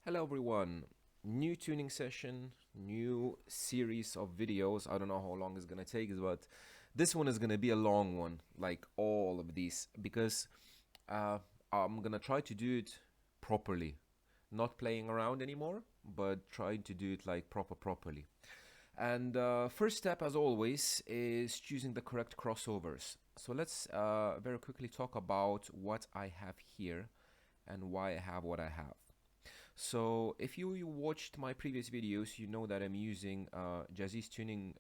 Hello everyone, new tuning session, new series of videos. I don't know how long it's gonna take, but this one is gonna be a long one, like all of these, because uh, I'm gonna try to do it properly, not playing around anymore, but trying to do it like properly. And first step, as always, is choosing the correct crossovers. So let's very quickly talk about what I have here and why I have what I have. So if you watched my previous videos, you know that I'm using Jazzy's Tuning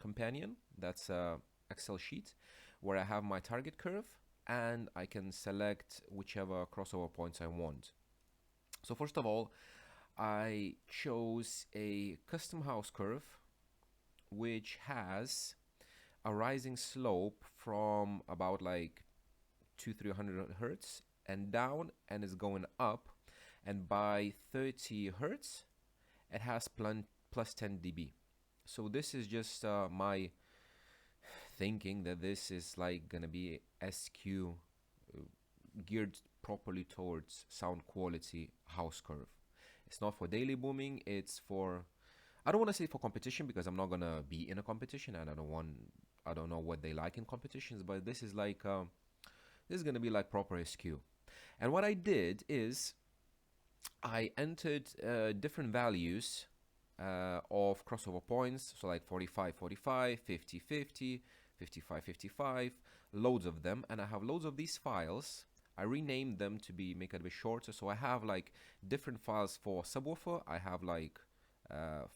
Companion. That's a Excel sheet where I have my target curve and I can select whichever crossover points I want. So first of all, I chose a custom house curve which has a rising slope from about like 200-300 hertz and down, and is going up, and by 30 hertz it has plus 10 dB. So this is just my thinking that this is like gonna be SQ geared properly towards sound quality house curve. It's not for daily booming, it's for, I don't want to say for competition because I'm not gonna be in a competition and I don't know what they like in competitions, but this is like this is gonna be like proper SQ. And what I did is I entered different values of crossover points, so like 45, 45, 50, 50, 55, 55, loads of them, and I have loads of these files. I renamed them to make it a bit shorter, so I have like different files for subwoofer. I have like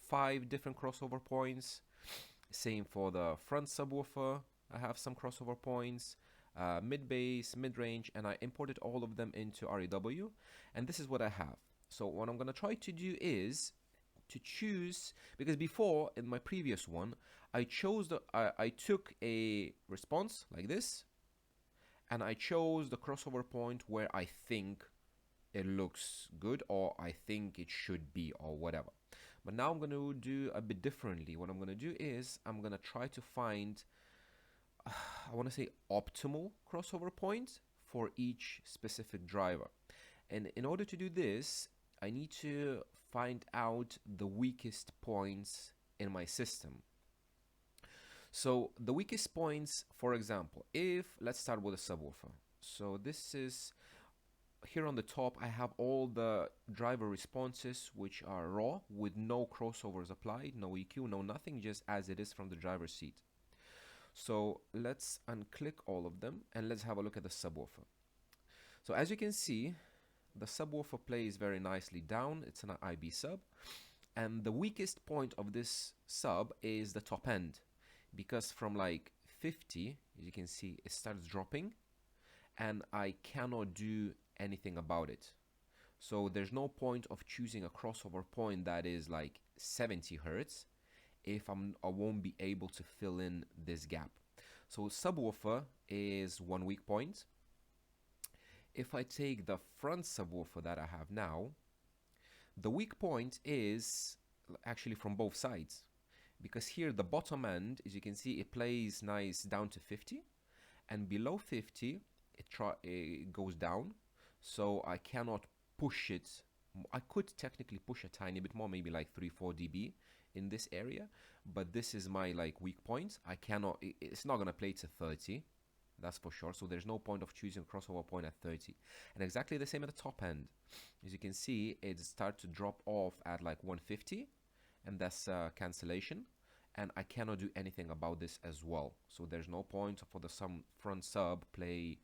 5 different crossover points. Same for the front subwoofer. I have some crossover points, mid bass, mid range, and I imported all of them into REW. And this is what I have. So what I'm gonna try to do is to choose, because before in my previous one I took a response like this and I chose the crossover point where I think it looks good or I think it should be or whatever. But now I'm going to do a bit differently. What I'm going to do is I'm going to try to find I want to say optimal crossover point for each specific driver. And in order to do this, I need to find out the weakest points in my system. So the weakest points, for example, if let's start with a subwoofer. So this is here on the top. I have all the driver responses which are raw with no crossovers applied, no EQ, no nothing, just as it is from the driver's seat. So let's unclick all of them and let's have a look at the subwoofer. So as you can see, the subwoofer plays very nicely down. It's an IB sub, and the weakest point of this sub is the top end, because from like 50, as you can see, it starts dropping and I cannot do anything about it. So there's no point of choosing a crossover point that is like 70 hertz if I won't be able to fill in this gap. So subwoofer is one weak point. If I take the front subwoofer that I have now, the weak point is actually from both sides, because here the bottom end, as you can see, it plays nice down to 50, and below 50 it goes down, so I cannot push it. I could technically push a tiny bit more, maybe like 3-4 dB in this area, but this is my like weak point. I cannot, it's not gonna play to 30, that's for sure. So there's no point of choosing a crossover point at 30. And exactly the same at the top end. As you can see, it starts to drop off at like 150, and that's cancellation. And I cannot do anything about this as well. So there's no point for the front sub play,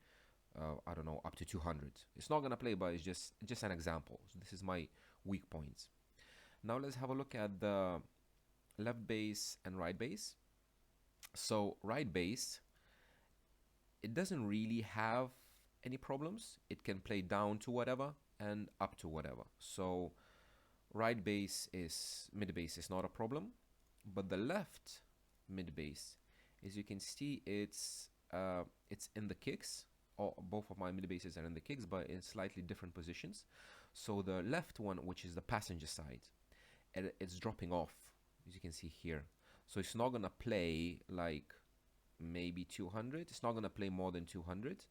I don't know, up to 200. It's not gonna play, but it's just an example. So this is my weak points. Now let's have a look at the left bass and right bass. So right bass, it doesn't really have any problems. It can play down to whatever and up to whatever. So right bass is, mid bass is not a problem, but the left mid bass, as you can see, it's in the kicks. Both of my mid basses are in the kicks, but in slightly different positions. So the left one, which is the passenger side, it's dropping off, as you can see here. So it's not gonna play like maybe 200. It's not gonna play more than 200.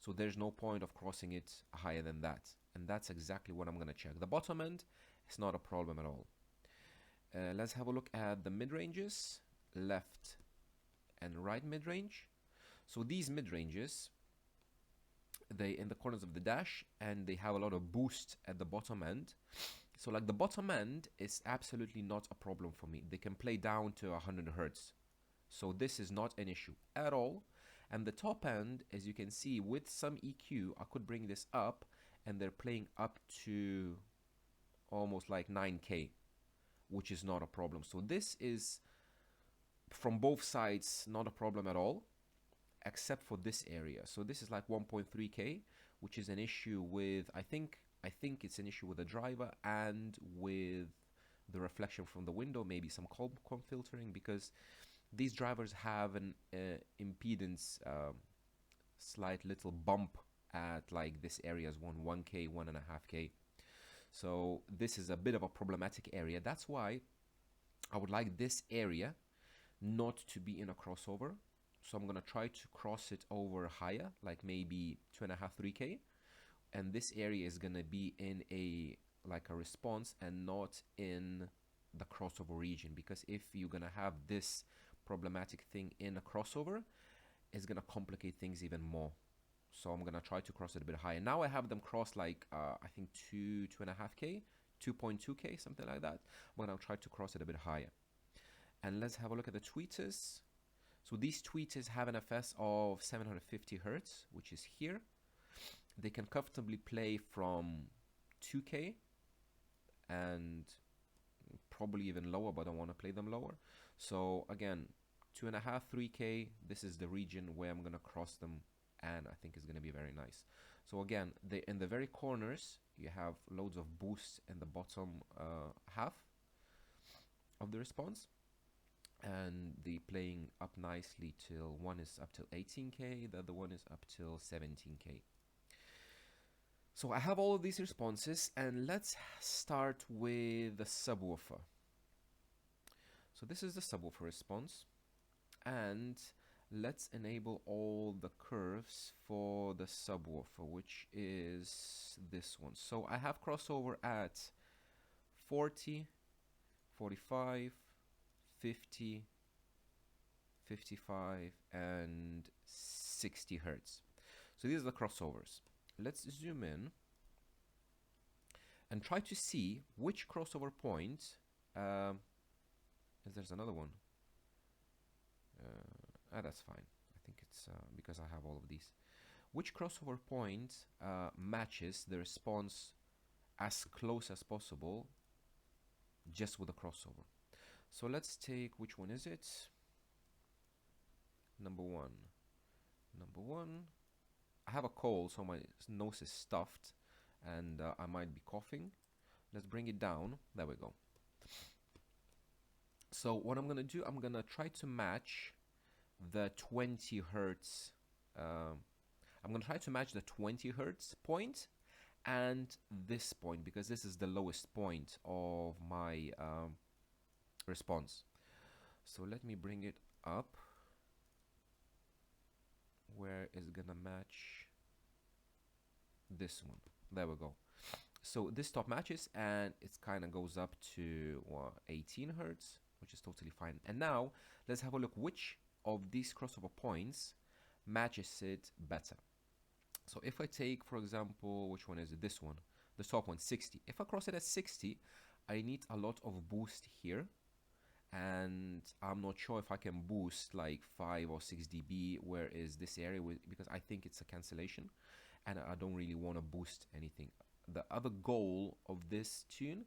So there's no point of crossing it higher than that. And that's exactly what I'm going to check. The bottom end is not a problem at all. Let's have a look at the mid-ranges, left and right mid-range. So these mid-ranges, they in the corners of the dash, and they have a lot of boost at the bottom end. So like the bottom end is absolutely not a problem for me. They can play down to 100 hertz. So this is not an issue at all. And the top end, as you can see, with some EQ, I could bring this up, and they're playing up to almost like 9K, which is not a problem. So this is, from both sides, not a problem at all, except for this area. So this is like 1.3K, which is an issue with, I think it's an issue with the driver and with the reflection from the window, maybe some comp filtering, because these drivers have an impedance slight little bump at like this area is 1K, 1.5K. So this is a bit of a problematic area. That's why I would like this area not to be in a crossover. So I'm gonna try to cross it over higher, like maybe 2.5, 3K. And this area is gonna be in a like a response and not in the crossover region, because if you're gonna have this problematic thing in a crossover, it's gonna complicate things even more. So I'm gonna try to cross it a bit higher. Now I have them cross like I think 2.5K, 2.2K, something like that. I'm gonna try to cross it a bit higher. And let's have a look at the tweeters. So these tweeters have an FS of 750 hertz, which is here. They can comfortably play from 2K and probably even lower, but I want to play them lower. So again, 2.5, 3K, this is the region where I'm gonna cross them, and I think it's gonna be very nice. So again, in the very corners, you have loads of boosts in the bottom half of the response, and they playing up nicely till one is up till 18K, the other one is up till 17K. So I have all of these responses, and let's start with the subwoofer. So this is the subwoofer response, and let's enable all the curves for the subwoofer, which is this one. So I have crossover at 40, 45, 50, 55, and 60 hertz. So these are the crossovers. Let's zoom in and try to see which crossover point. There's another one. That's fine. I think it's because I have all of these. Which crossover point matches the response as close as possible just with a crossover? So let's take, which one is it? Number one. Number one. I have a cold, so my nose is stuffed, and I might be coughing. Let's bring it down. There we go. So what I'm gonna do, I'm gonna try to match the 20 hertz. I'm gonna try to match the 20 hertz point and this point, because this is the lowest point of my response. So let me bring it up where it's gonna match this one. There we go. So this top matches, and it kind of goes up to 18 hertz, which is totally fine. And now let's have a look which of these crossover points matches it better. So if I take, for example, which one is it? This one, the top one, 60. If I cross it at 60, I need a lot of boost here, and I'm not sure if I can boost like 5 or 6 dB, where is this area, because I think it's a cancellation and I don't really want to boost anything. The other goal of this tune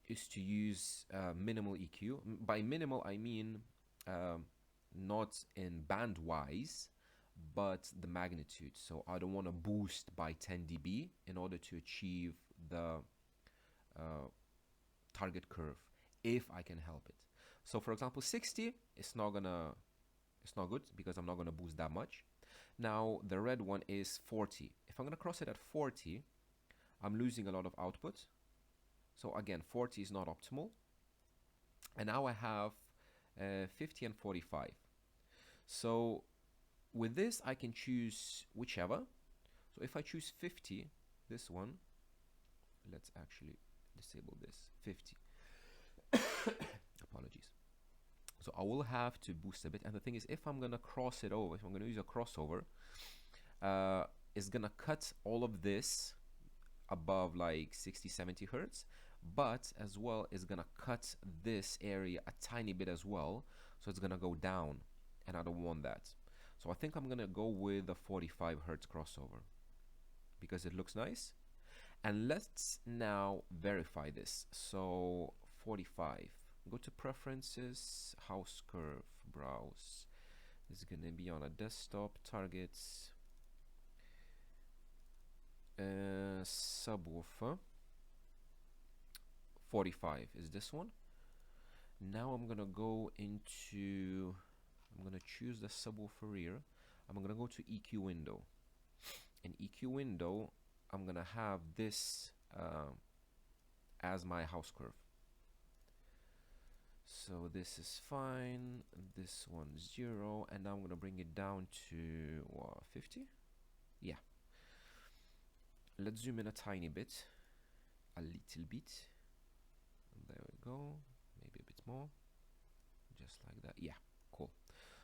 is to use minimal EQ. By minimal I mean not in band wise, but the magnitude. So I don't want to boost by 10 dB in order to achieve the target curve, if I can help it. So for example, 60, it's not good, because I'm not gonna boost that much. Now the red one is 40. If I'm gonna cross it at 40, I'm losing a lot of output. So again, 40 is not optimal. And now I have 50 and 45. So with this, I can choose whichever. So if I choose 50, this one, let's actually disable this, 50. Apologies. So I will have to boost a bit. And the thing is, if I'm gonna cross it over, if I'm gonna use a crossover, it's gonna cut all of this above like 60, 70 hertz, but as well it's gonna cut this area a tiny bit as well, so it's gonna go down, and I don't want that. So I think I'm gonna go with the 45 hertz crossover because it looks nice. And let's now verify this. So 45, go to preferences, house curve, browse. This is gonna be on a desktop, targets, subwoofer. 45 is this one. Now I'm gonna go into, I'm gonna choose the subwoofer rear. I'm gonna go to EQ window. In EQ window, I'm gonna have this as my house curve. So this is fine. This one 0, and now I'm gonna bring it down to 50. Yeah. Let's zoom in a tiny bit, a little bit. There we go. Maybe a bit more, just like that. Yeah, cool.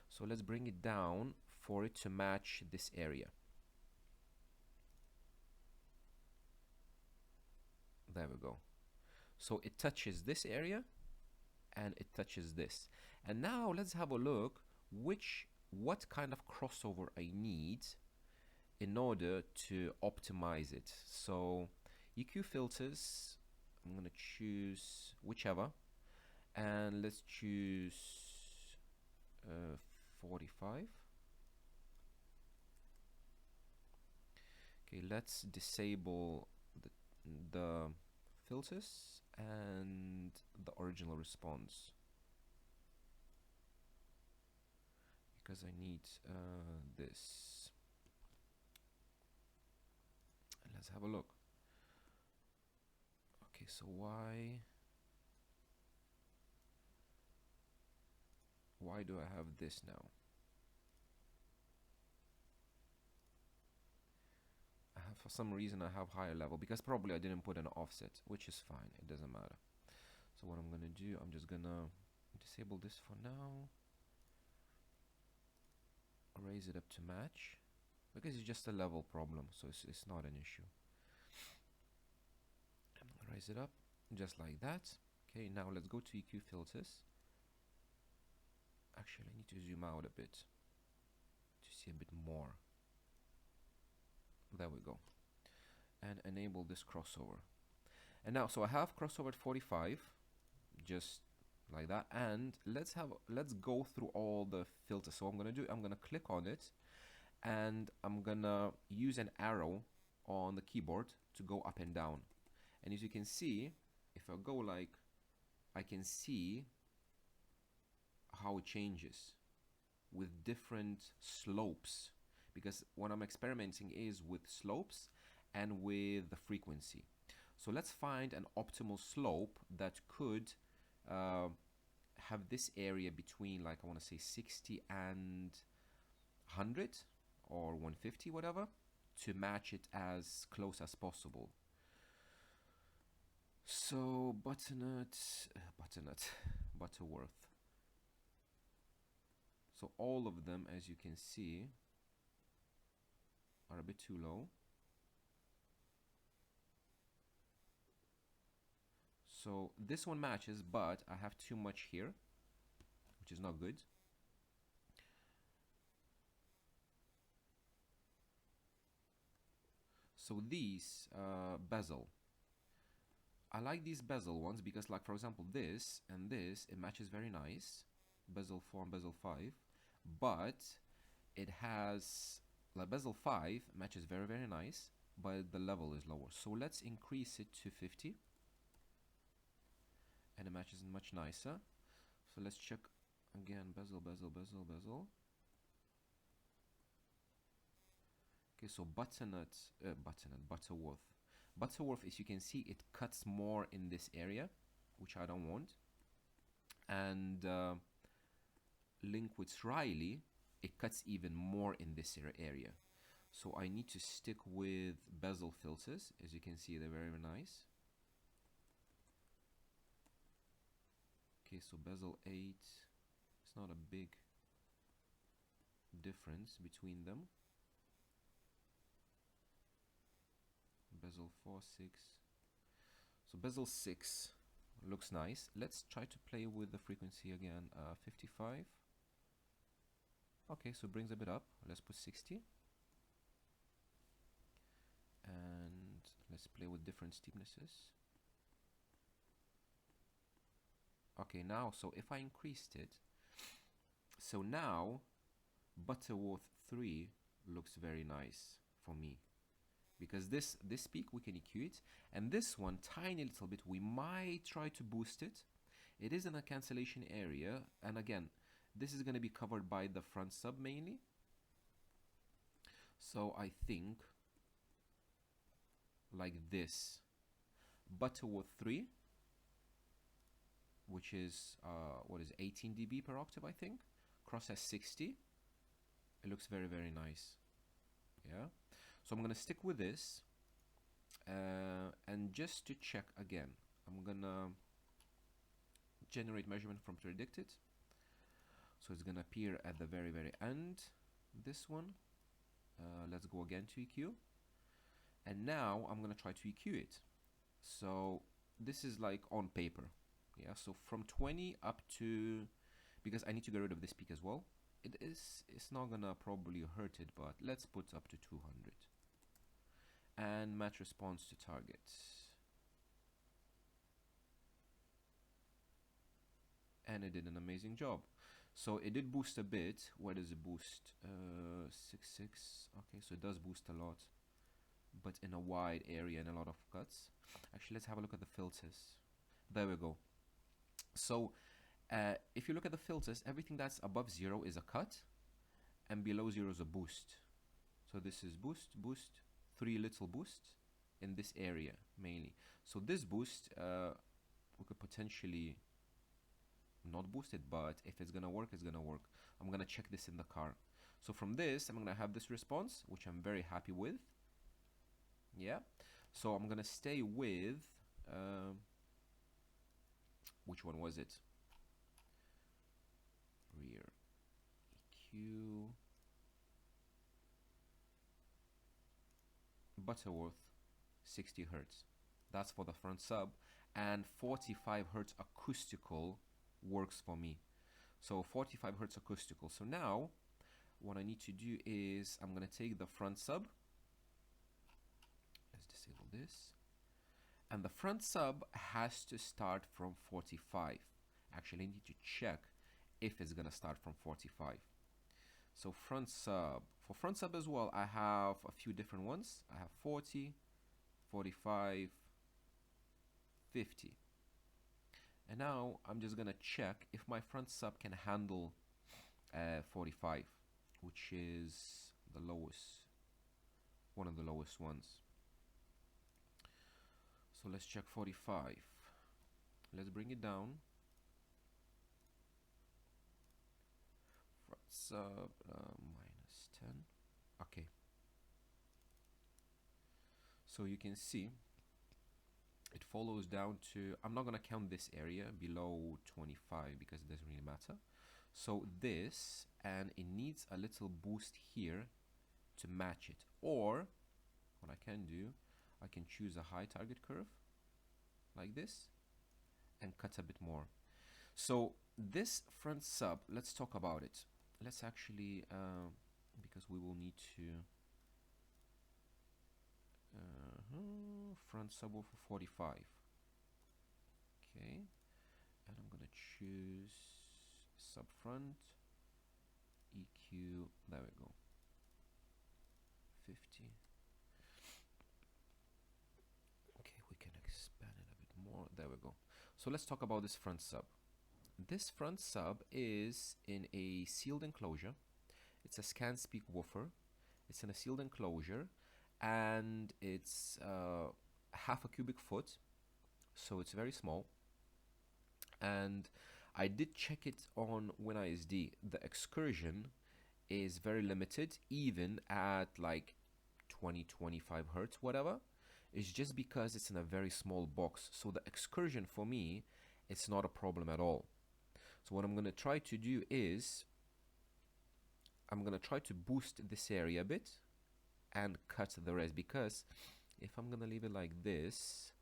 So let's bring it down for it to match this area. There we go. So it touches this area and it touches this. And now let's have a look what kind of crossover I need in order to optimize it. So EQ filters, I'm gonna choose whichever, and let's choose 45. Okay, let's disable the filters and the original response because I need this. And let's have a look. Okay, so why do I have this now? For some reason I have higher level because probably I didn't put an offset, which is fine, it doesn't matter. So what I'm gonna do, I'm just gonna disable this for now, raise it up to match because it's just a level problem, so it's not an issue. I'm gonna raise it up just like that. Okay, now let's go to EQ filters. Actually, I need to zoom out a bit to see a bit more. There we go. And enable this crossover. And now, so I have crossover at 45, just like that. And let's go through all the filters. So I'm gonna click on it, and I'm gonna use an arrow on the keyboard to go up and down. And as you can see, if I go like, I can see how it changes with different slopes, because what I'm experimenting is with slopes and with the frequency. So let's find an optimal slope that could have this area between, like, I want to say 60 and 100 or 150, whatever, to match it as close as possible. So Butterworth. So all of them, as you can see, are a bit too low. So this one matches, but I have too much here, which is not good. So these bezel, I like these bezel ones because, like, for example, this and this, it matches very nice, bezel 4 and bezel 5, but it has, like, bezel 5 matches very, very nice, but the level is lower. So let's increase it to 50, and it matches much nicer. So let's check again, bezel. Okay, so Butterworth, as you can see, it cuts more in this area, which I don't want. And Linkwitz Riley, it cuts even more in this area. So I need to stick with bezel filters. As you can see, they're very nice. Okay, so bezel 8, it's not a big difference between them. Bezel 4, 6. So bezel 6 looks nice. Let's try to play with the frequency again. 55. Okay, so brings a bit up. Let's put 60. And let's play with different steepnesses. Okay, now, so if I increased it, so now Butterworth 3 looks very nice for me. Because this peak, we can EQ it. And this one, tiny little bit, we might try to boost it. It is in a cancellation area. And again, this is going to be covered by the front sub mainly. So I think like this. Butterworth 3, which is, what is it, 18 dB per octave, I think. Cross has 60. It looks very, very nice. Yeah. So I'm going to stick with this. And just to check again, I'm going to generate measurement from predicted. So it's going to appear at the very, very end. This one. Let's go again to EQ. And now I'm going to try to EQ it. So this is like on paper. Yeah, so from 20 up to, because I need to get rid of this peak as well. It's not gonna probably hurt it, but let's put up to 200. And match response to target. And it did an amazing job. So it did boost a bit. Where does it boost? 6.6. Okay, so it does boost a lot, but in a wide area and a lot of cuts. Actually, let's have a look at the filters. There we go. So if you look at the filters, everything that's above 0 is a cut, and below 0 is a boost. So this is boost, boost, 3 little boosts in this area mainly. So this boost, we could potentially not boost it, but if it's gonna work, it's gonna work. I'm gonna check this in the car. So from this, I'm gonna have this response, which I'm very happy with. Yeah. So I'm gonna stay with, which one was it? Rear EQ. Butterworth 60 Hertz. That's for the front sub. And 45 Hertz acoustical works for me. So 45 Hertz acoustical. So now what I need to do is I'm going to take the front sub. Let's disable this. And the front sub has to start from 45. Actually, I need to check if it's going to start from 45. So front sub. For front sub as well, I have a few different ones. I have 40, 45, 50. And now I'm just going to check if my front sub can handle 45, which is the lowest, one of the lowest ones. So let's check 45. Let's bring it down. Front sub minus 10. Okay. So you can see it follows down to, I'm not going to count this area below 25 because it doesn't really matter. So this, and it needs a little boost here to match it. Or what I can do, I can choose a high target curve like this and cut a bit more. So this front sub, let's talk about it. Let's actually, because we will need to, front subwoofer 45. Okay, and I'm gonna choose sub front EQ. There we go. 50. Okay, we can expand it a bit more. There we go. So let's talk about this front sub. This front sub is in a sealed enclosure. It's a scan speak woofer. It's in a sealed enclosure, and it's half a cubic foot, so it's very small. And I did check it on WinISD. The excursion is very limited, even at like 20, 25 hertz, whatever, is just because it's in a very small box. So the excursion for me, it's not a problem at all. So what I'm going to try to do is I'm going to try to boost this area a bit and cut the rest, because if I'm going to leave it like this,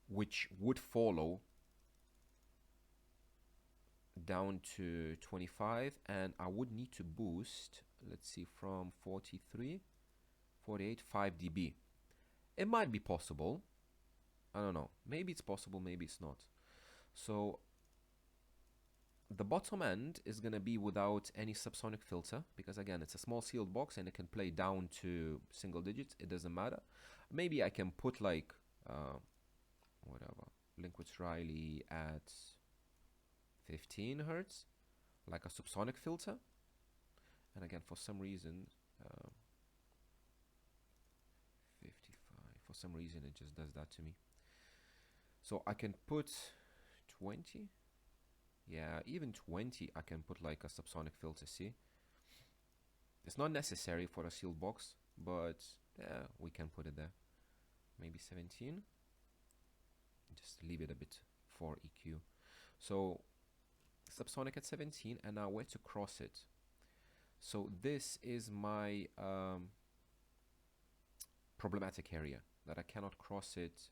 which would follow down to 25, and I would need to boost, let's see, from 43, 48, 5 dB. It might be possible. I don't know. Maybe it's possible, maybe it's not. So the bottom end is going to be without any subsonic filter, because again, it's a small sealed box and it can play down to single digits. It doesn't matter. Maybe I can put like whatever, Linkwitz-Riley at 15 hertz, like a subsonic filter. And again, for some reason, 55, for some reason it just does that to me. So I can put 20. Yeah, even 20 I can put like a subsonic filter, see? It's not necessary for a sealed box, but yeah, we can put it there. Maybe 17. Just leave it a bit for EQ. So subsonic at 17, and now where to cross it. So this is my problematic area, that I cannot cross it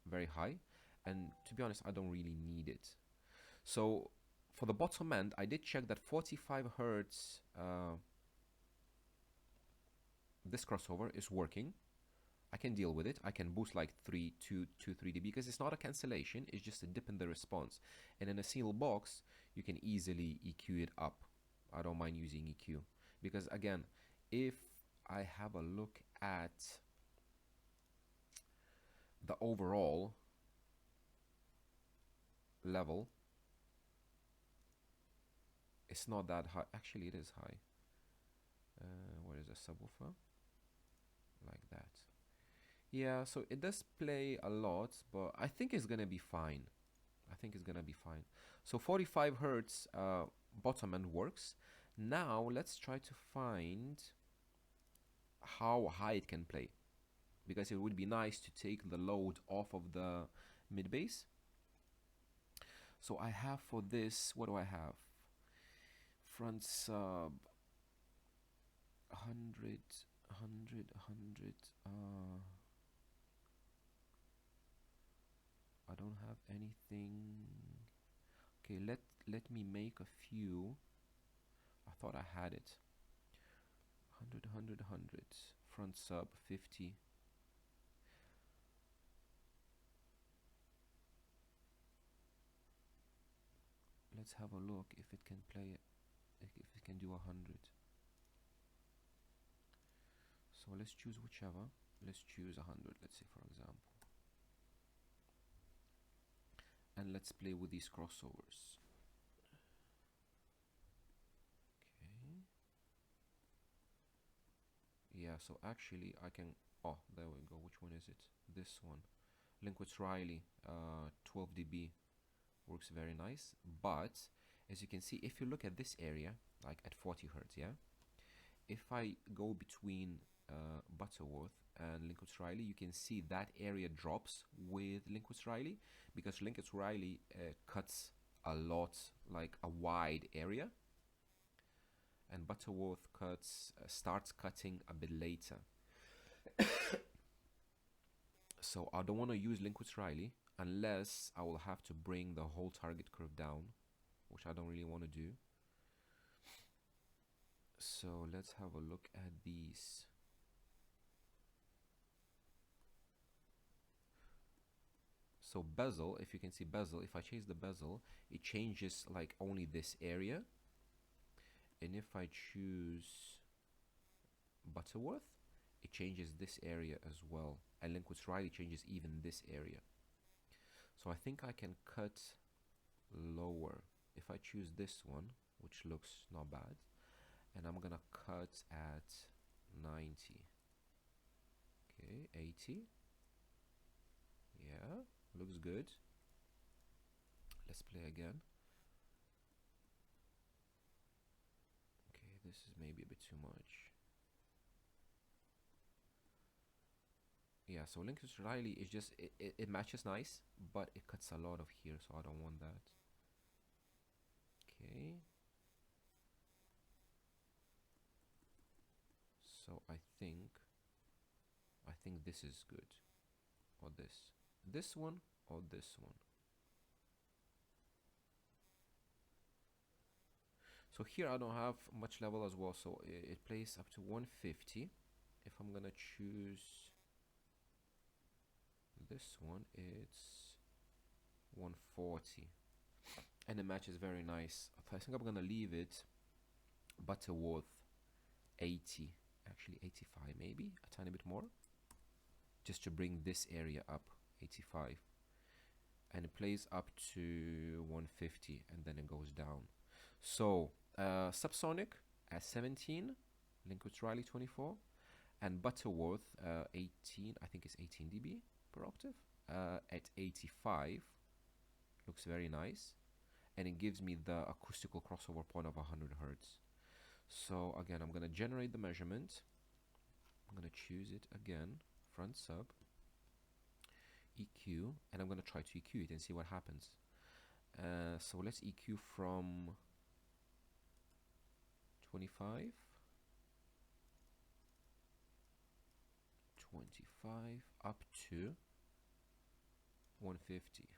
very high, and to be honest, I don't really need it. So for the bottom end, I did check that 45 hertz this crossover is working. I can deal with it. I can boost like 3 dB, because it's not a cancellation, it's just a dip in the response. And in a single box, you can easily EQ it up. I don't mind using EQ, because again, if I have a look at the overall level, it's not that high. Actually, it is high. Where is the subwoofer? Like that. Yeah, so it does play a lot, but I think it's gonna be fine. I think it's gonna be fine. So 45 hertz bottom end works. Now let's try to find how high it can play, because it would be nice to take the load off of the mid bass. So I have for this, what do I have? Front sub 100. I don't have anything. Okay, let me make a few. I thought I had it. 100. Front sub 50. Let's have a look if it can play, if it can do 100. So let's choose whichever. Let's choose 100, let's say, for example. And let's play with these crossovers. Okay. Yeah, so actually I can, oh, there we go. Which one is it? This one. Linkwitz-Riley, 12 dB. Works very nice. But as you can see, if you look at this area, like at 40 hertz, yeah, if I go between Butterworth and Linkwitz-Riley, you can see that area drops with Linkwitz-Riley, because Linkwitz-Riley cuts a lot, like a wide area, and Butterworth starts cutting a bit later. So I don't want to use Linkwitz-Riley unless I will have to bring the whole target curve down, which I don't really want to do. So let's have a look at these. So bezel, if you can see bezel, if I change the bezel, it changes like only this area. And if I choose Butterworth, it changes this area as well. And Linkwitz-Riley changes even this area. So I think I can cut lower. If I choose this one, which looks not bad, and I'm gonna cut at 90. Okay, 80. Yeah, looks good. Let's play again. Okay, this is maybe a bit too much. Yeah, so Lincoln's Riley is just, it matches nice, but it cuts a lot of here, so I don't want that. Okay. So I think this is good. Or this. This one or this one. So here I don't have much level as well, so it plays up to 150. If I'm gonna choose this one, it's 140. And the match is very nice. I think I'm gonna leave it Butterworth 80, actually 85 maybe, a tiny bit more, just to bring this area up, 85. And it plays up to 150 and then it goes down. So Subsonic at 17, Linkwood Riley 24, and Butterworth 18, I think it's 18 dB per octave, at 85. Looks very nice, and it gives me the acoustical crossover point of 100 hertz. So again, I'm gonna generate the measurement. I'm gonna choose it again, front sub, EQ, and I'm gonna try to EQ it and see what happens. So let's EQ from 25, 25 up to 150.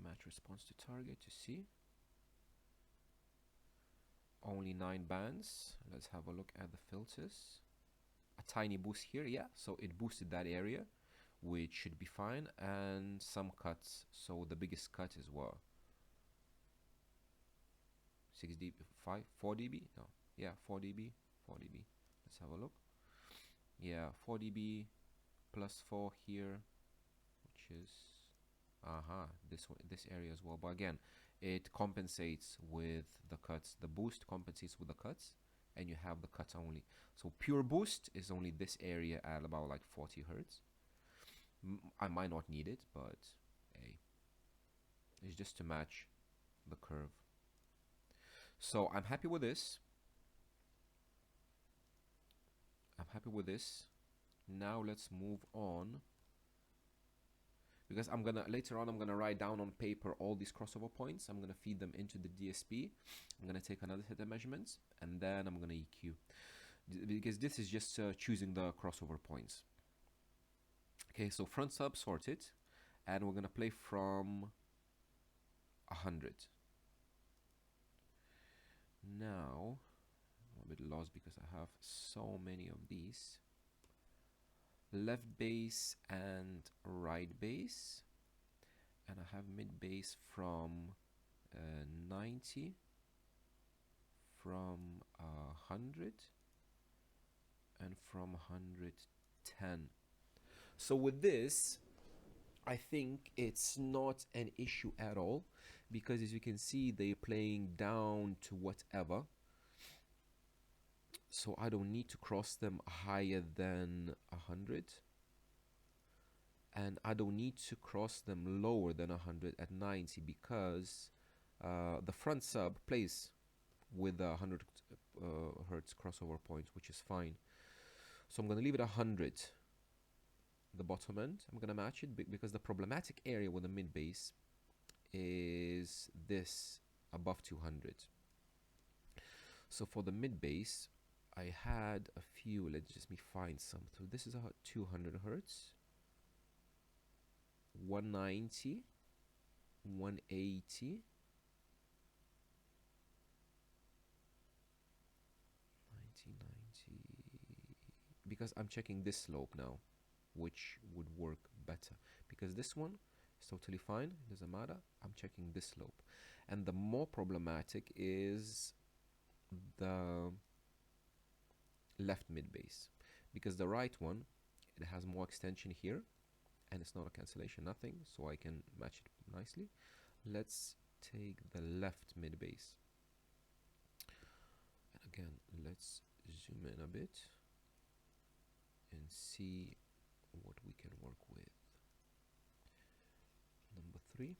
Match response to target to see. Only 9 bands. Let's have a look at the filters. A tiny boost here, yeah, so it boosted that area, which should be fine, and some cuts, so the biggest cut as well. 6 dB, 4 dB, no, yeah, 4 dB, 4 dB. Let's have a look. Yeah, 4 dB plus 4 here, which is this one, this area as well. But again, it compensates with the cuts. The boost compensates with the cuts, and you have the cuts only. So pure boost is only this area at about like 40 hertz. I might not need it, but hey, it's just to match the curve. So I'm happy with this. I'm happy with this. Now let's move on, because I'm gonna later on I'm gonna write down on paper all these crossover points. I'm gonna feed them into the DSP. I'm gonna take another set of measurements, and then I'm gonna EQ, because this is just choosing the crossover points. Okay, so front sub sorted, and we're gonna play from 100. Now I'm a bit lost because I have so many of these. Left bass and right bass, and I have mid bass from 90, from 100, and from 110. So with this, I think it's not an issue at all, because as you can see, they're playing down to whatever. So I don't need to cross them higher than 100, and I don't need to cross them lower than 100 at 90, because the front sub plays with 100 hertz crossover point, which is fine. So I'm going to leave it 100, the bottom end. I'm going to match it because the problematic area with the mid bass is this above 200. So for the mid bass, I had a few. Let's just me find some. So this is 200 hertz, 190, 180, 90, because I'm checking this slope now, which would work better, because this one is totally fine, it doesn't matter. I'm checking this slope, and the more problematic is the left mid bass, because the right one, it has more extension here, and it's not a cancellation, nothing, so I can match it nicely. Let's take the left mid bass, and again, let's zoom in a bit and see what we can work with. Number 3.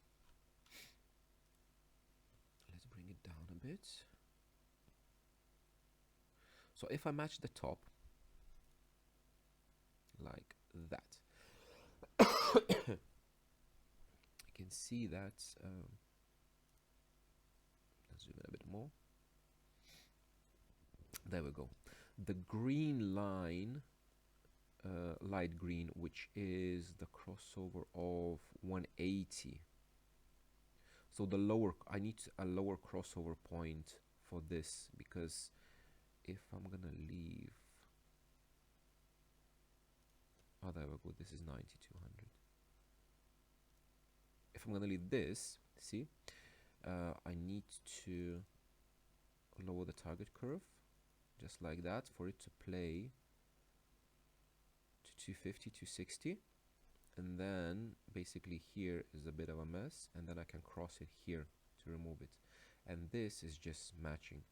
Let's bring it down a bit. So if I match the top, like that. You can see that. Let's zoom in a bit more. There we go. The green line, light green, which is the crossover of 180. So the lower, I need a lower crossover point for this, because if I'm gonna leave, oh, there we go, this is 9200. If I'm gonna leave this, see, I need to lower the target curve just like that for it to play to 250, 260, and then basically here is a bit of a mess, and then I can cross it here to remove it, and this is just matching.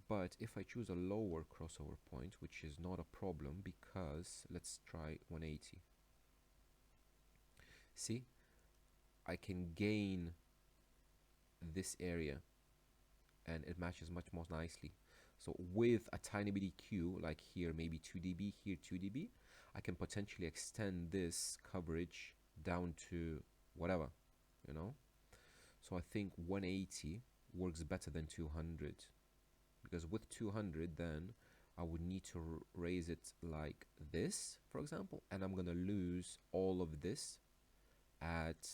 But if I choose a lower crossover point, which is not a problem, because let's try 180, see, I can gain this area and it matches much more nicely. So with a tiny bit EQ, like here maybe 2 dB, here 2 dB, I can potentially extend this coverage down to whatever, you know. So I think 180 works better than 200, because with 200 then I would need to raise it like this, for example, and I'm gonna lose all of this at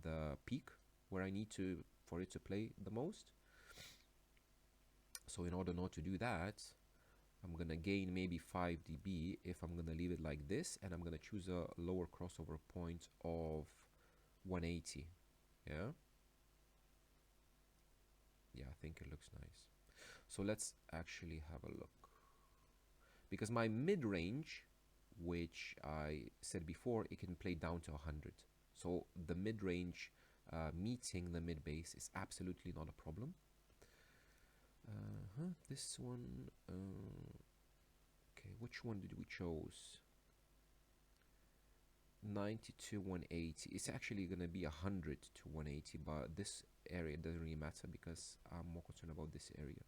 the peak where I need to for it to play the most. So in order not to do that, I'm gonna gain maybe 5 dB if I'm gonna leave it like this, and I'm gonna choose a lower crossover point of 180. Yeah, I think it looks nice. So let's actually have a look, because my mid-range, which I said before, it can play down to 100. So the mid-range meeting the mid-bass is absolutely not a problem. This one, okay, which one did we choose? 90 to 180. It's actually gonna be 100 to 180, but this area doesn't really matter because I'm more concerned about this area.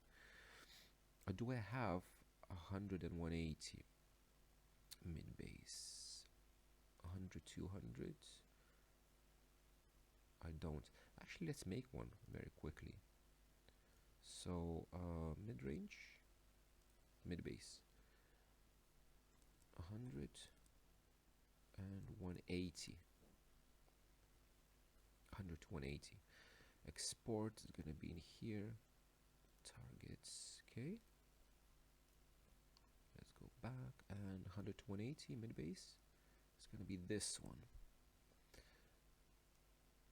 Do I have 100 and 180 mid-bass? 100, 200? I don't. Actually, let's make one very quickly. So mid-range, mid-bass, 100 and 180. 100 to 180. Export is gonna be in here. Targets, okay. Let's go back, and 100 to 180 mid-bass. It's gonna be this one.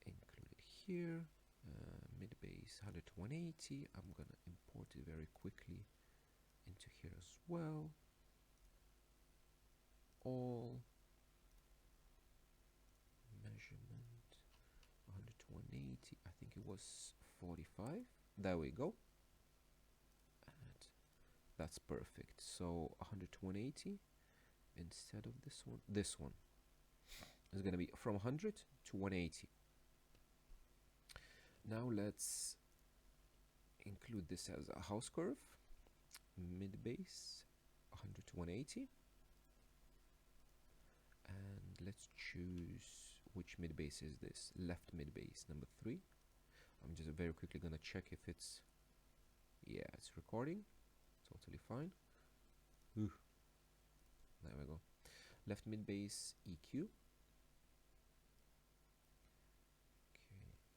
Include it here. Mid-bass 100 to 180. I'm gonna import it very quickly into here as well. All measurement 100 to 180. I think it was 45. There we go. And that's perfect. So 100 to 180 instead of this one. This one is gonna be from 100 to 180. Now let's include this as a house curve. Mid-bass 100 to 180, and let's choose which mid-bass is this. Left mid-bass number 3. I'm just very quickly gonna check if it's, yeah, it's recording. Totally fine. Ooh. There we go. Left mid-bass EQ.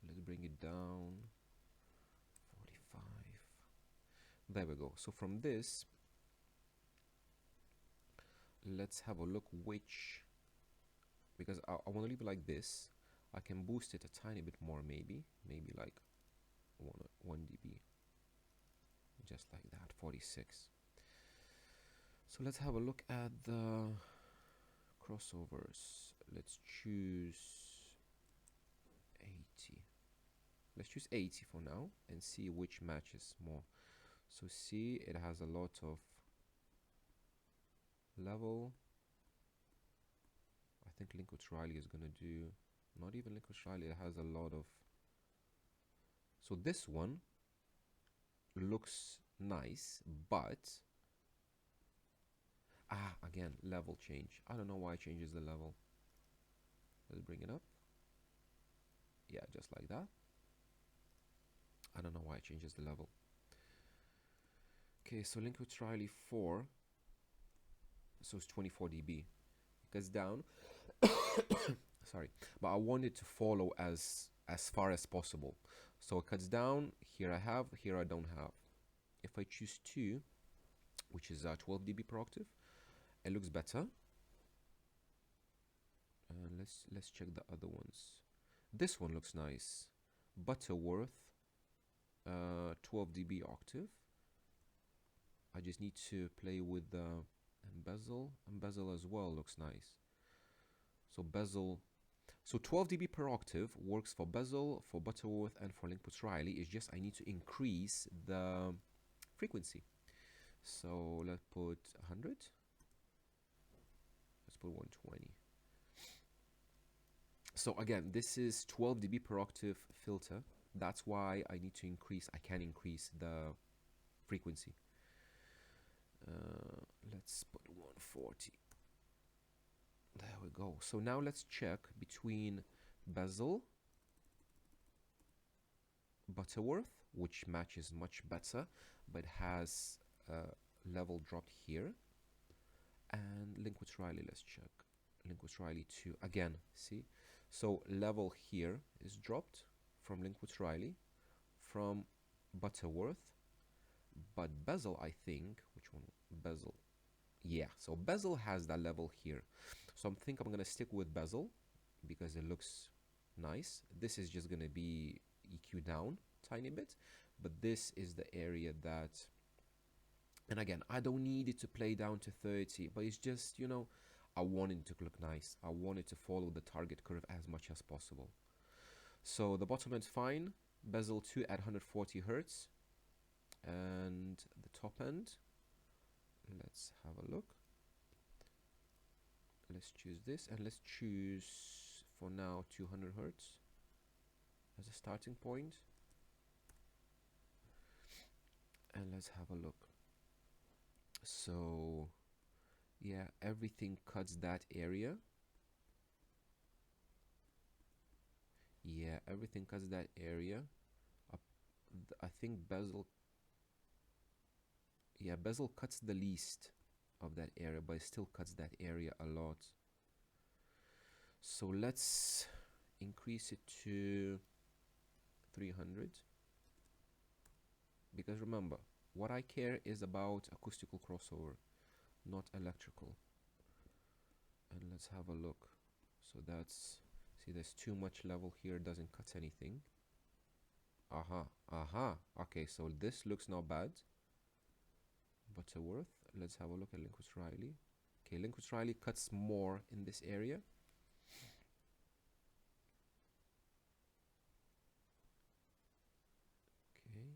Let's bring it down. 45. There we go. So from this, let's have a look which, because I want to leave it like this. I can boost it a tiny bit more, maybe like 1 dB, just like that. 46. So let's have a look at the crossovers. Let's choose 80. Let's choose 80 for now and see which matches more. So see, it has a lot of level. I think Lincoln Riley is gonna do, not even Lincoln Riley, it has a lot of, so this one looks nice, but Again, level change. I don't know why it changes the level. Let's bring it up. Yeah, just like that. I don't know why it changes the level. Okay, so Liquid Riley 4, so it's 24 dB. It goes down. Sorry, but I want it to follow as far as possible. So it cuts down. Here I have, here I don't have. If I choose 2, which is 12 dB per octave, it looks better. Let's check the other ones. This one looks nice. Butterworth, 12 dB octave. I just need to play with the bezel. And bezel as well looks nice. So bezel, so 12 dB per octave works for bezel, for Butterworth, and for Liquid Riley. It's just I need to increase the frequency. So let's put 100. Let's put 120. So again, this is 12 dB per octave filter. That's why I need to increase, I can increase the frequency. Let's put 140. There we go. So now let's check between bezel, Butterworth, which matches much better, but has level dropped here, and Liquid Riley. Let's check Liquid Riley 2 again. See, so level here is dropped from Liquid Riley, from Butterworth, but bezel, I think, which one? Bezel. Yeah, so bezel has that level here. So I think I'm gonna stick with bezel because it looks nice. This is just gonna be EQ down tiny bit, but this is the area that, and again, I don't need it to play down to 30, but it's just, you know, I want it to look nice. I want it to follow the target curve as much as possible. So the bottom end's fine, bezel 2 at 140 hertz, and the top end, let's have a look. Let's choose this, and let's choose for now 200 hertz as a starting point, and let's have a look. So yeah, everything cuts that area. Yeah, everything cuts that area. I think bezel, yeah, bezel cuts the least of that area, but it still cuts that area a lot. So let's increase it to 300, because remember, what I care is about acoustical crossover, not electrical. And let's have a look. So that's, see, there's too much level here, doesn't cut anything. Okay, so this looks not bad. Butterworth, let's have a look at Liquid Riley. Okay, Liquid Riley cuts more in this area. Okay,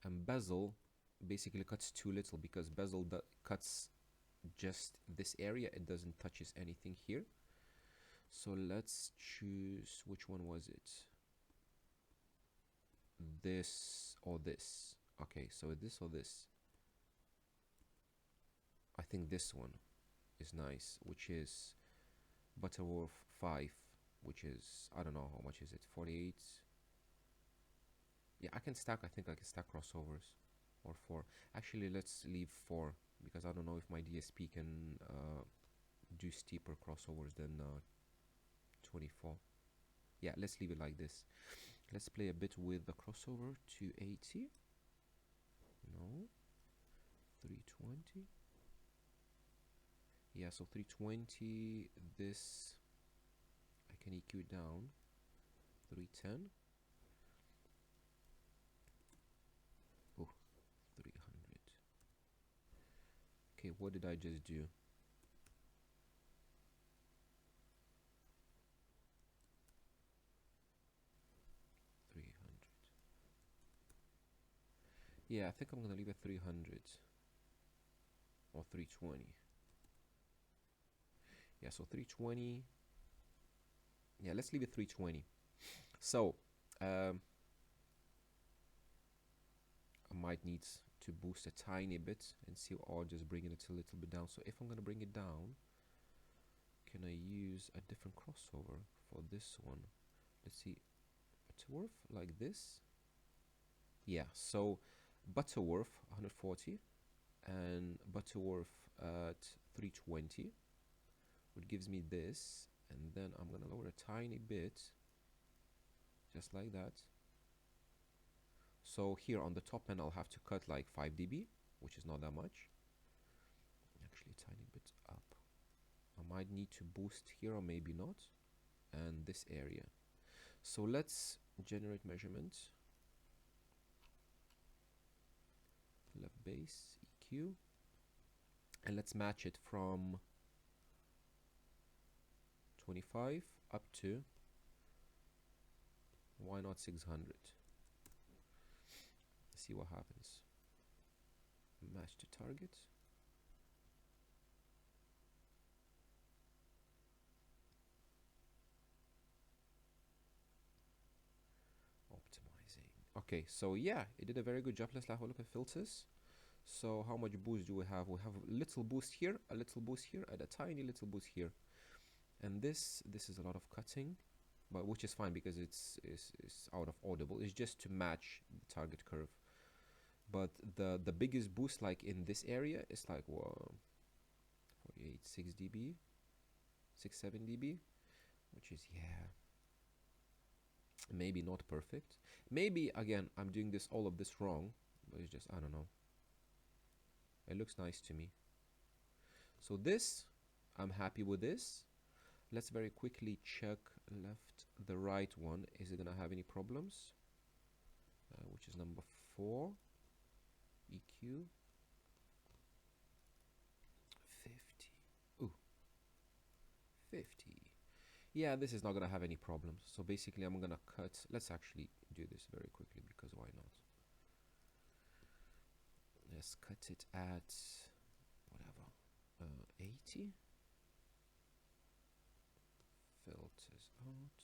and bezel basically cuts too little, because bezel cuts just this area, it doesn't touches anything here. So let's choose, which one was it? This or this? Okay, so this or this? I think this one is nice, which is Butterworth 5, which is, I don't know, how much is it? 48. Yeah, I can stack, I think I can stack crossovers, or 4. Actually, let's leave 4, because I don't know if my DSP can do steeper crossovers than 24. Yeah, let's leave it like this. Let's play a bit with the crossover. 280. No. 320. Yeah, so 320. This I can EQ it down. 310. Oh, 300. Okay, what did I just do? Yeah, I think I'm gonna leave it 300 or 320. Yeah, so 320. Yeah, let's leave it 320. So I might need to boost a tiny bit and see, or just bringing it a little bit down. So if I'm going to bring it down, can I use a different crossover for this one? Let's see, Butterworth like this. Yeah, so Butterworth 140 and Butterworth at 320, which gives me this, and then I'm gonna lower a tiny bit, just like that. So here on the top end I'll have to cut like 5 dB, which is not that much. Actually a tiny bit up. I might need to boost here or maybe not, and this area. So let's generate measurement. Left bass, EQ, and let's match it from 25 up to, why not 600? See what happens. Match to target. Optimizing. Okay, so yeah, it did a very good job. Let's have a look at filters. So how much boost do we have? We have a little boost here, a little boost here, and a tiny little boost here. And this is a lot of cutting, but which is fine because it's out of audible. It's just to match the target curve. But the biggest boost, like in this area, is like 48, 6 dB, 7 dB, which is, yeah, maybe not perfect. Maybe again I'm doing this all of this wrong, but it's just, I don't know. It looks nice to me. So this, I'm happy with this. Let's very quickly check left the right one. Is it gonna have any problems? Which is number 4. EQ 50. Ooh, 50. Yeah, this is not gonna have any problems. So basically I'm gonna cut, let's actually do this very quickly because why not? Let's cut it at whatever, 80. Filters out.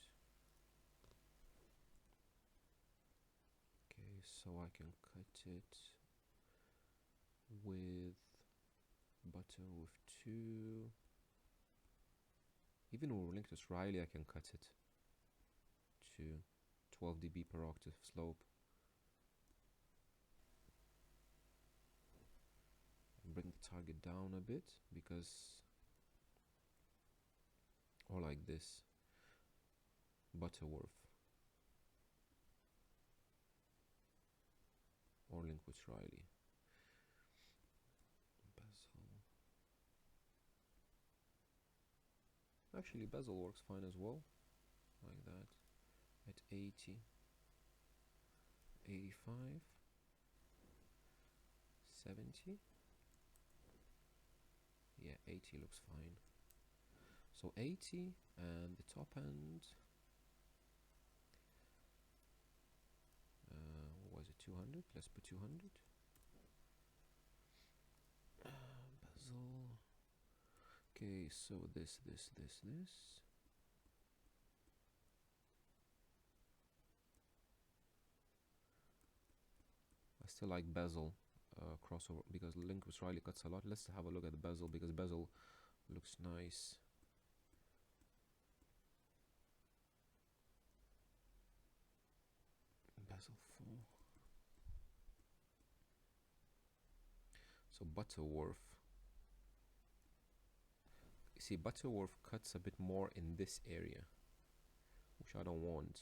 Okay, so I can cut it with Butterworth 2. Even with Relentless Riley I can cut it to 12 dB per octave slope. And bring the target down a bit because, or like this, Butterworth or Linkwitz Riley. Bezel. Actually, bezel works fine as well, like that, at 80, 85, 70. Yeah, 80 looks fine. So 80, and the top end, what was it, 200? Let's put 200. Bezel. Okay, so this. I still like bezel crossover because Linkwitz Riley cuts a lot. Let's have a look at the bezel because bezel looks nice. Bezel 4. So Butterworth. You see, Butterworth cuts a bit more in this area, which I don't want.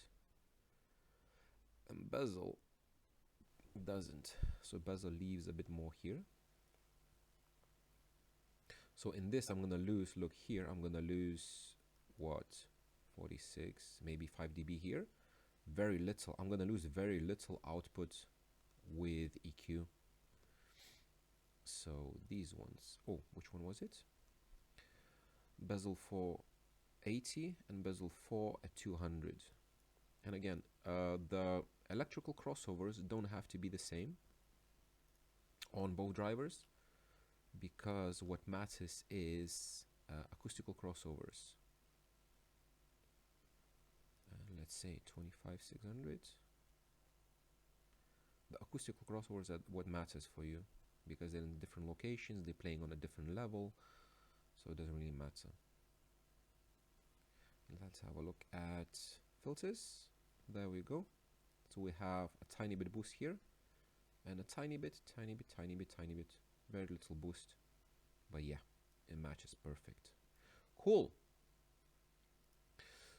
And bezel doesn't. So bezel leaves a bit more here. So in this I'm gonna lose, look here, I'm gonna lose what, 46, maybe 5 dB here. Very little. I'm gonna lose very little output with EQ. So these ones, oh, which one was it? Bezel 4 80 and bezel 4 at 200. And again, the electrical crossovers don't have to be the same on both drivers, because what matters is acoustical crossovers. Let's say 25 600. The acoustical crossovers are what matters for you, because they're in different locations, they're playing on a different level, so it doesn't really matter. Let's have a look at filters. There we go. So we have a tiny bit boost here, and a tiny bit, very little boost. But yeah, it matches perfect. Cool.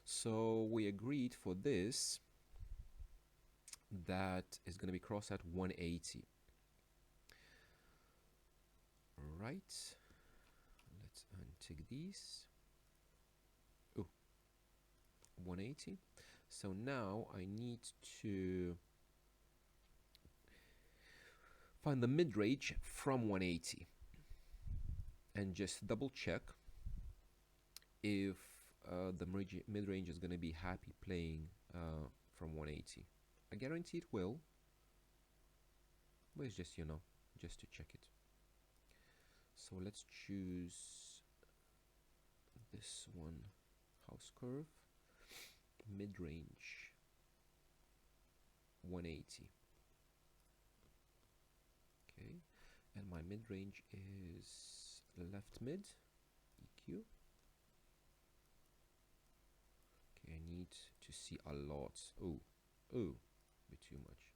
So we agreed for this that is going to be crossed at 180. Right. Let's untick these. Oh, 180. So now I need to find the mid-range from 180 and just double check if the mid-range is going to be happy playing from 180. I guarantee it will, but it's just, you know, just to check it. So let's choose this one, house curve, mid-range 180. Okay, and my mid-range is left mid, EQ. Okay, I need to see a lot. Oh, a bit too much.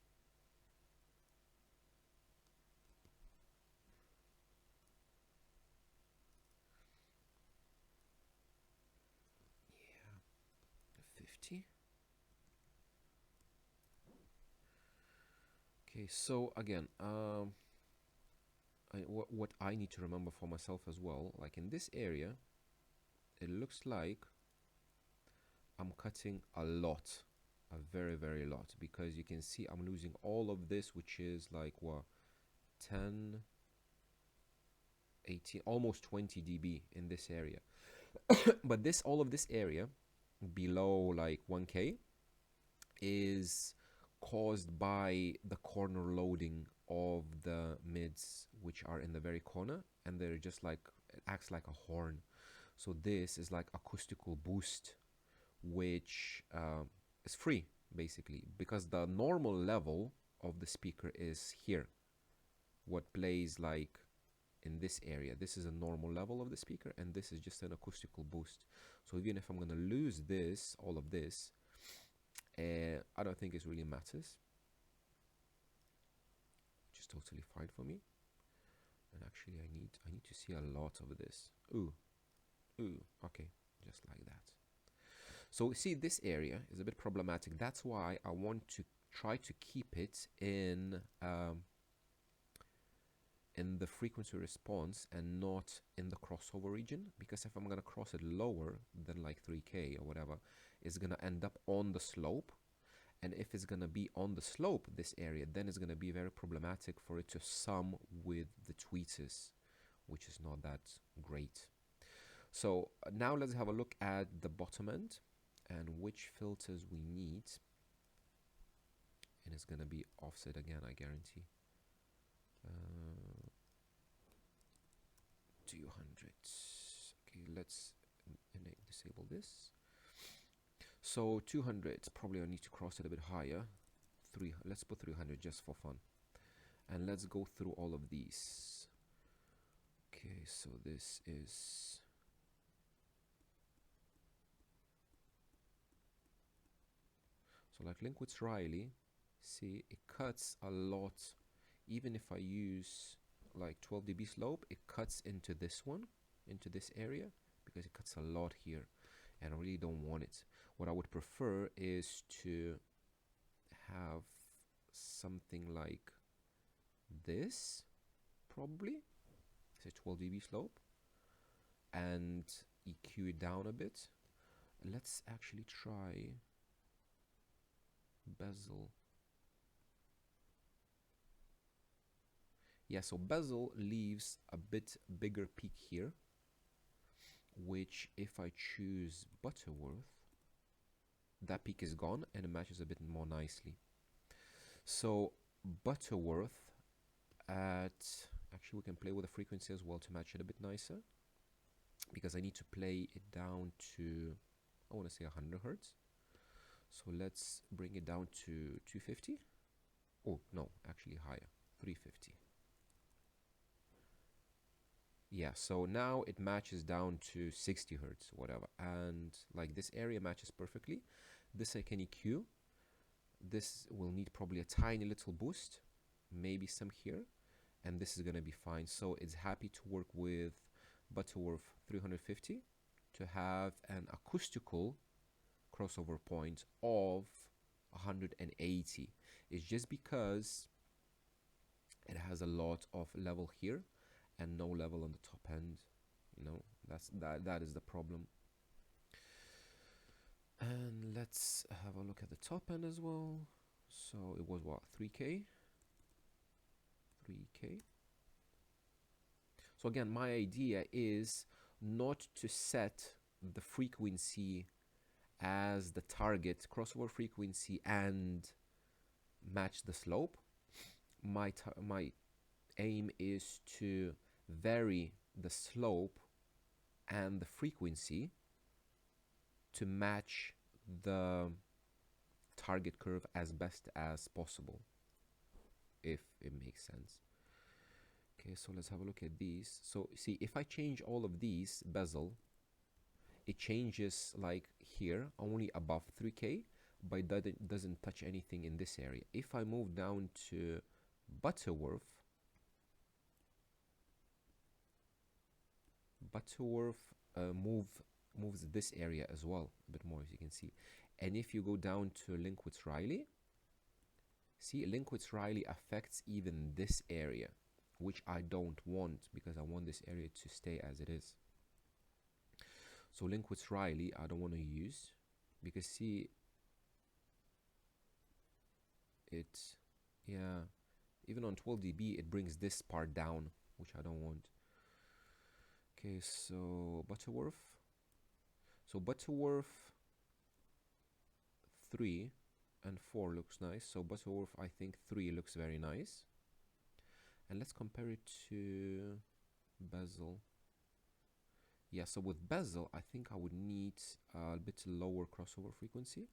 Yeah, 50. Okay, so again, what I need to remember for myself as well, like in this area, it looks like I'm cutting a lot, a very lot, because you can see I'm losing all of this, which is like what, 10, 18, almost 20 dB in this area. But this, all of this area below like 1K is caused by the corner loading of the mids, which are in the very corner, and they're just like, it acts like a horn. So this is like acoustical boost, which is free basically, because the normal level of the speaker is here, what plays like in this area. This is a normal level of the speaker, and this is just an acoustical boost. So even if I'm gonna lose this, all of this, I don't think it really matters, which is totally fine for me. And actually I need to see a lot of this. Ooh, okay, just like that. So see, this area is a bit problematic. That's why I want to try to keep it in the frequency response and not in the crossover region, because if I'm gonna cross it lower than like 3K or whatever, it's gonna end up on the slope. And if it's gonna be on the slope, this area, then it's gonna be very problematic for it to sum with the tweeters, which is not that great. So now let's have a look at the bottom end and which filters we need. And it's gonna be offset again, I guarantee. 200. Okay, let's disable this. So 200, probably I need to cross it a bit higher. Let's put 300 just for fun. And let's go through all of these. Okay, so this is... So like Linkwitz Riley, see, it cuts a lot. Even if I use like 12 dB slope, it cuts into this one, into this area, because it cuts a lot here, and I really don't want it. What I would prefer is to have something like this, probably, say 12 dB slope, and EQ it down a bit. Let's actually try bezel. Yeah, so bezel leaves a bit bigger peak here, which if I choose Butterworth, that peak is gone and it matches a bit more nicely. So Butterworth at, actually we can play with the frequency as well to match it a bit nicer, because I need to play it down to, I want to say 100 Hertz. So let's bring it down to 250. Oh, no, actually higher, 350. Yeah, so now it matches down to 60 hertz, whatever. And like this area matches perfectly. This I can EQ. This will need probably a tiny little boost, maybe some here, and this is gonna be fine. So it's happy to work with Butterworth 350 to have an acoustical crossover point of 180. It's just because it has a lot of level here and no level on the top end. You know, that is the problem. And let's have a look at the top end as well. So it was what, 3K? 3K. So again, my idea is not to set the frequency as the target crossover frequency and match the slope. My aim is to vary the slope and the frequency to match the target curve as best as possible, if it makes sense. Okay, so let's have a look at these. So see, if I change all of these bezel, it changes like here only above 3K, but it doesn't touch anything in this area. If I move down to Butterworth moves this area as well a bit more, as you can see. And if you go down to Linkwitz-Riley, see, Linkwitz-Riley affects even this area, which I don't want, because I want this area to stay as it is. So Linkwitz-Riley I don't want to use, because see, it, yeah, even on 12 dB it brings this part down, which I don't want. Okay, so Butterworth. So Butterworth 3 and 4 looks nice. So Butterworth, I think 3 looks very nice. And let's compare it to bezel. Yeah, so with bezel, I think I would need a bit lower crossover frequency.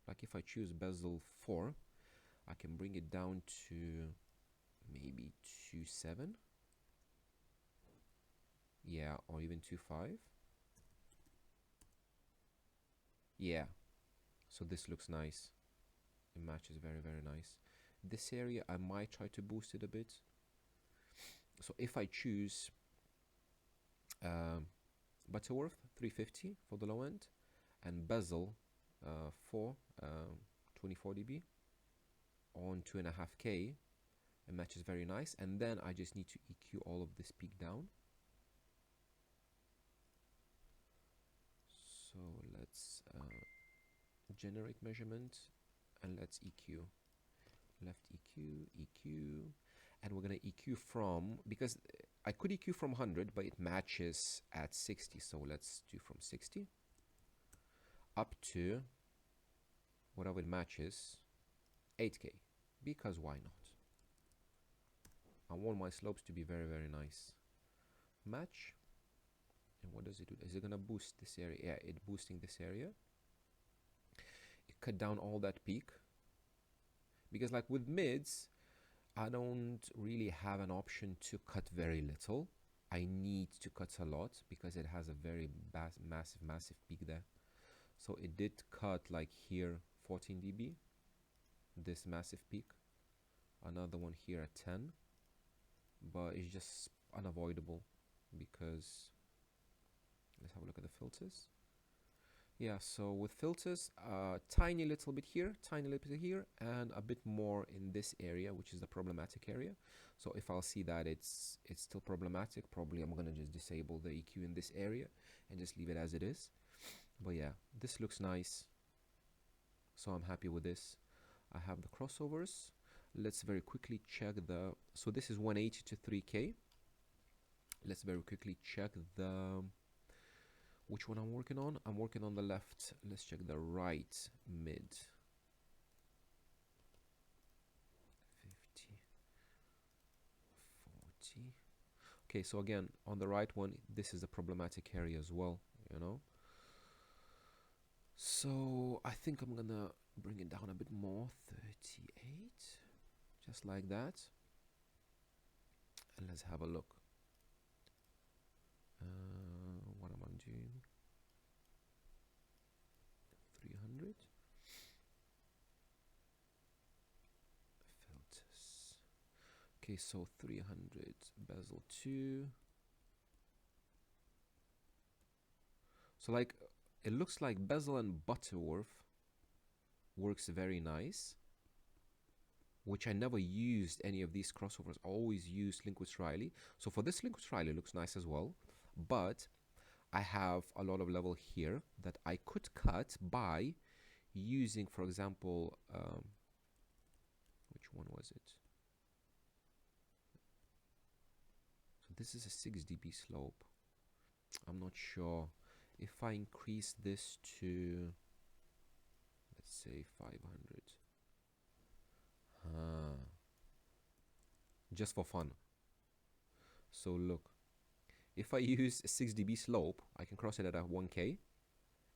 Like if I choose bezel 4, I can bring it down to maybe 2.7. Yeah, or even 2.5. Yeah, so this looks nice. It matches very, very nice. This area, I might try to boost it a bit. So if I choose Butterworth 350 for the low end and bezel 24 dB on 2.5K, it matches very nice. And then I just need to EQ all of this peak down. So let's generate measurement and let's EQ. Left EQ, EQ, and we're gonna EQ from, because I could EQ from 100, but it matches at 60. So let's do from 60 up to whatever it matches, 8K, because why not? I want my slopes to be very, very nice. Match. And what does it do? Is it gonna boost this area? Yeah, it's boosting this area. It cut down all that peak, because like with mids, I don't really have an option to cut very little. I need to cut a lot because it has a very massive peak there. So it did cut like here 14 dB, this massive peak, another one here at 10, but it's just unavoidable because let's have a look at the filters. Yeah, so with filters, tiny little bit here, tiny little bit here, and a bit more in this area, which is the problematic area. So if I'll see that it's still problematic, probably I'm gonna just disable the EQ in this area and just leave it as it is. But yeah, this looks nice, so I'm happy with this. I have the crossovers. Let's very quickly check the, so this is 180 to 3K. Let's very quickly check the, which one I'm working on. I'm working on the left. Let's check the right mid. 50, 40. Okay, so again, on the right one, this is a problematic area as well, you know. So I think I'm gonna bring it down a bit more, 38. just like that. And let's have a look. What am I doing? 300 filters. Okay, so 300 bezel 2. So like it looks like bezel and Butterworth works very nice, which I never used any of these crossovers. I always used Linkwitz Riley. So for this Linkwitz Riley looks nice as well, but I have a lot of level here that I could cut by using, for example, which one was it? So this is a 6 dB slope. I'm not sure. If I increase this to, let's say 500, just for fun. So look, if I use a 6 dB slope, I can cross it at a 1K,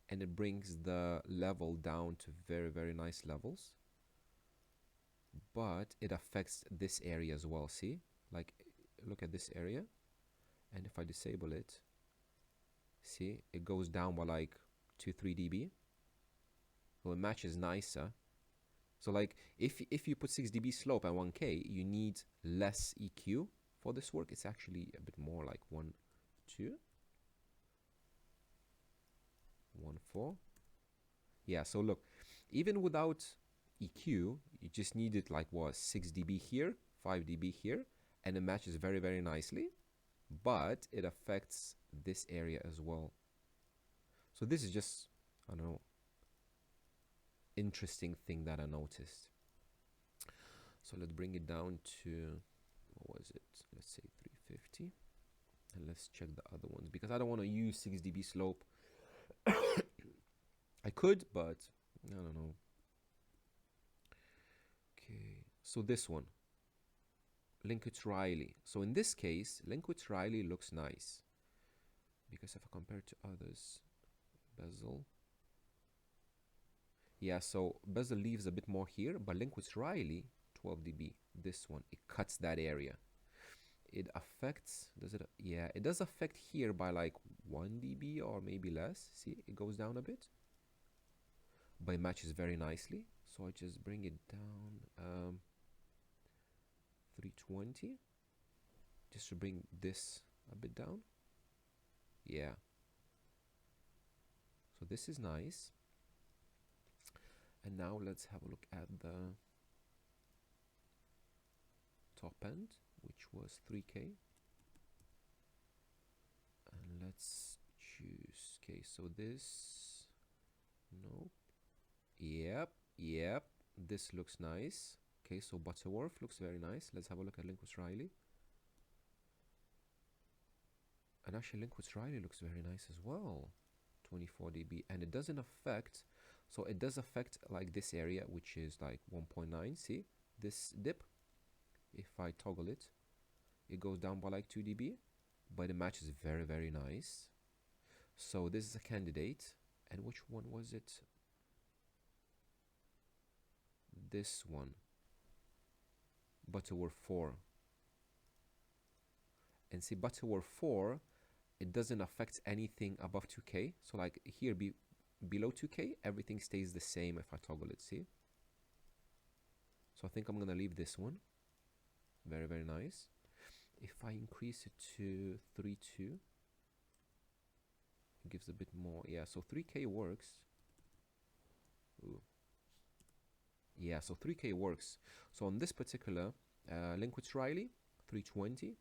and it brings the level down to very, very nice levels. But it affects this area as well, see? Like, look at this area, and if I disable it, see, it goes down by like 2-3 dB. So it matches nicer. So like, if you put 6 dB slope at 1K, you need less EQ for this work. It's actually a bit more, like 1, 2, 1, 4. Yeah, so look, even without EQ, you just needed like what, 6 dB here, 5 dB here, and it matches very, very nicely, but it affects this area as well. So this is just, I don't know, interesting thing that I noticed. So let's bring it down to, what was it? Let's say 350. And let's check the other ones, because I don't want to use 6 dB slope. I could, but I don't know. Okay, so this one, Linkwitz Riley. So in this case, Linkwitz Riley looks nice, because if I compare it to others, bezel, yeah, so bezel leaves a bit more here, but Linkwitz Riley, 12 dB, this one, it cuts that area. It affects, does it? Yeah, it does affect here by like 1 dB or maybe less. See, it goes down a bit, but it matches very nicely. So I just bring it down 320, just to bring this a bit down. Yeah, so this is nice. And now let's have a look at the top end, which was 3K. And let's choose, okay, so this, nope, yep, this looks nice. Okay, so Butterworth looks very nice. Let's have a look at Linkwitz Riley. And actually Linkwitz Riley looks very nice as well, 24 dB, and it doesn't affect, so it does affect like this area, which is like 1.9, see, this dip, if I toggle it, it goes down by like 2 dB, but it matches very, very nice. So this is a candidate. And which one was it? This one, Butterworth 4. And see, Butterworth 4, it doesn't affect anything above 2K. So like here, below 2K, everything stays the same if I toggle it, see? So I think I'm gonna leave this one. Very, very nice. If I increase it to 3.2, it gives a bit more. Yeah, so 3K works. Ooh. Yeah, so 3K works. So on this particular Linkwitz Riley, 320,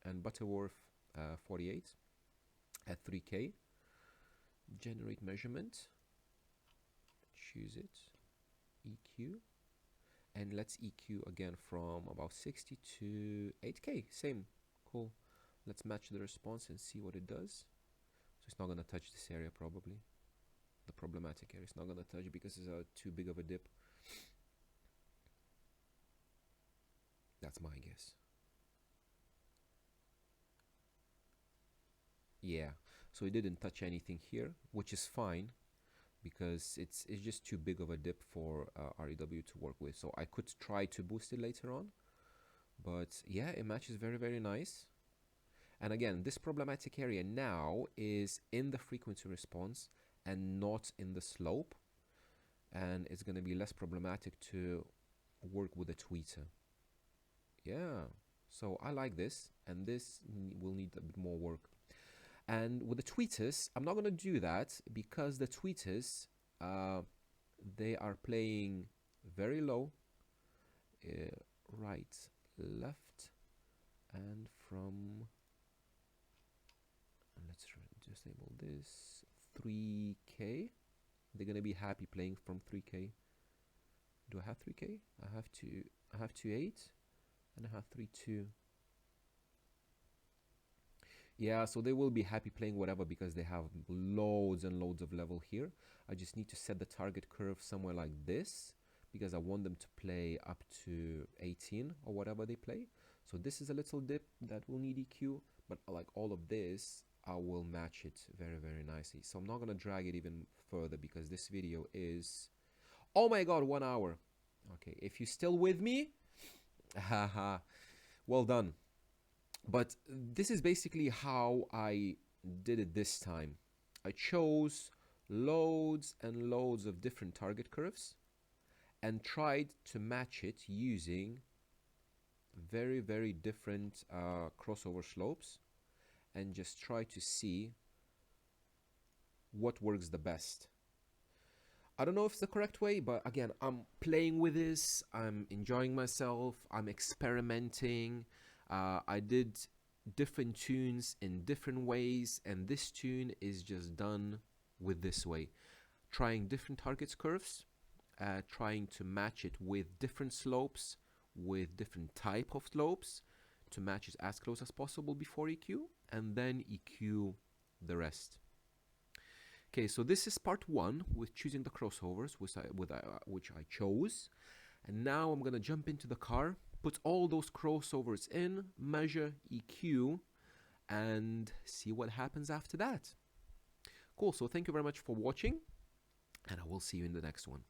and Butterworth 48 at 3K. Generate measurement. Choose it. EQ. And let's EQ again from about 60 to 8K. Same. Cool. Let's match the response and see what it does. So it's not going to touch this area probably. The problematic area. It's not going to touch because it's too big of a dip. That's my guess. Yeah. So it didn't touch anything here, which is fine. because it's just too big of a dip for REW to work with. So I could try to boost it later on, but yeah, it matches very, very nice. And again, this problematic area now is in the frequency response and not in the slope, and it's going to be less problematic to work with a tweeter. Yeah, so I like this, and this will need a bit more work. And with the tweeters, I'm not going to do that because the tweeters, they are playing very low, right, left, and from, let's disable this, 3K. They're going to be happy playing from 3K. Do I have 3K? I have 2.8 and I have 3.2. Yeah, so they will be happy playing whatever because they have loads and loads of level here. I just need to set the target curve somewhere like this because I want them to play up to 18 or whatever they play. So this is a little dip that will need EQ, but like all of this, I will match it very, very nicely. So I'm not going to drag it even further because this video is, oh my god, 1 hour. Okay, if you're still with me, haha, well done. But this is basically how I did it this time. I chose loads and loads of different target curves and tried to match it using very, very different crossover slopes, and just try to see what works the best. I don't know if it's the correct way, but again, I'm playing with this, I'm enjoying myself, I'm experimenting. I did different tunes in different ways, and this tune is just done with this way. Trying different targets curves, trying to match it with different slopes, with different type of slopes, to match it as close as possible before EQ, and then EQ the rest. Okay, so this is part 1 with choosing the crossovers, which I chose. And now I'm gonna jump into the car, put all those crossovers in, measure EQ, and see what happens after that. Cool, so thank you very much for watching, and I will see you in the next one.